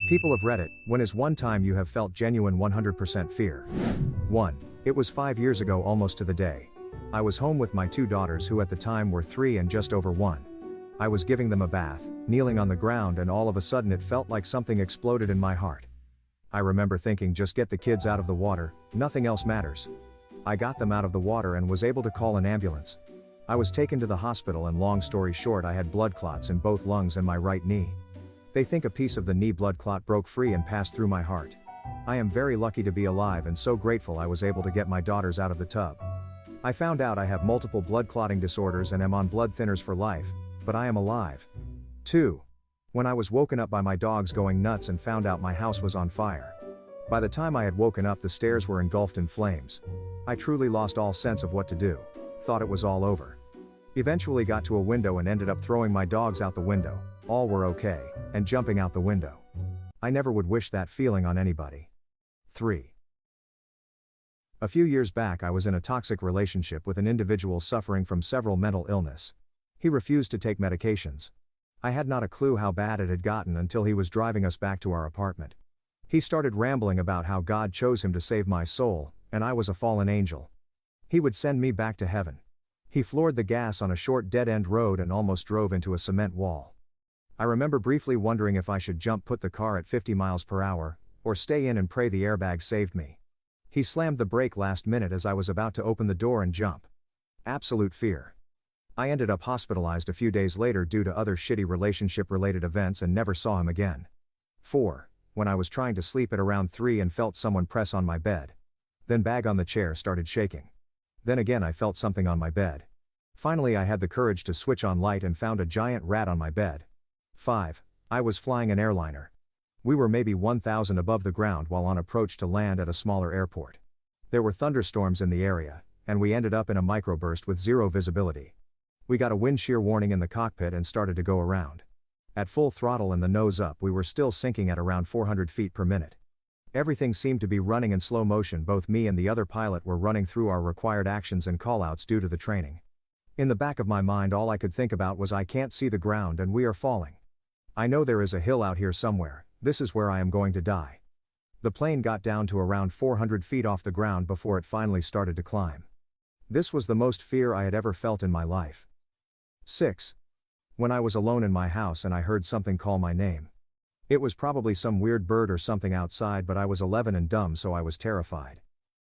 People of Reddit, when is one time you have felt genuine 100% fear? 1. It was 5 years ago almost to the day. I was home with my two daughters who at the time were 3 and just over 1. I was giving them a bath, kneeling on the ground, and all of a sudden it felt like something exploded in my heart. I remember thinking, just get the kids out of the water, nothing else matters. I got them out of the water and was able to call an ambulance. I was taken to the hospital, and long story short, I had blood clots in both lungs and my right knee. They think a piece of the knee blood clot broke free and passed through my heart. I am very lucky to be alive and so grateful I was able to get my daughters out of the tub. I found out I have multiple blood clotting disorders and am on blood thinners for life, but I am alive. 2. When I was woken up by my dogs going nuts and found out my house was on fire. By the time I had woken up, the stairs were engulfed in flames. I truly lost all sense of what to do. Thought it was all over. Eventually got to a window and ended up throwing my dogs out the window. All were okay, and jumping out the window. I never would wish that feeling on anybody. 3. A few years back I was in a toxic relationship with an individual suffering from several mental illness. He refused to take medications. I had not a clue how bad it had gotten until he was driving us back to our apartment. He started rambling about how God chose him to save my soul, and I was a fallen angel. He would send me back to heaven. He floored the gas on a short dead-end road and almost drove into a cement wall. I remember briefly wondering if I should put the car at 50 miles per hour, or stay in and pray the airbag saved me. He slammed the brake last minute as I was about to open the door and jump. Absolute fear. I ended up hospitalized a few days later due to other shitty relationship-related events and never saw him again. 4. When I was trying to sleep at around 3 and felt someone press on my bed. Then bag on the chair started shaking. Then again I felt something on my bed. Finally I had the courage to switch on light and found a giant rat on my bed. 5. I was flying an airliner. We were maybe 1,000 above the ground while on approach to land at a smaller airport. There were thunderstorms in the area, and we ended up in a microburst with zero visibility. We got a wind shear warning in the cockpit and started to go around. At full throttle and the nose up, we were still sinking at around 400 feet per minute. Everything seemed to be running in slow motion. Both me and the other pilot were running through our required actions and callouts due to the training. In the back of my mind all I could think about was, I can't see the ground and we are falling. I know there is a hill out here somewhere, this is where I am going to die. The plane got down to around 400 feet off the ground before it finally started to climb. This was the most fear I had ever felt in my life. 6. When I was alone in my house and I heard something call my name. It was probably some weird bird or something outside, but I was 11 and dumb, so I was terrified.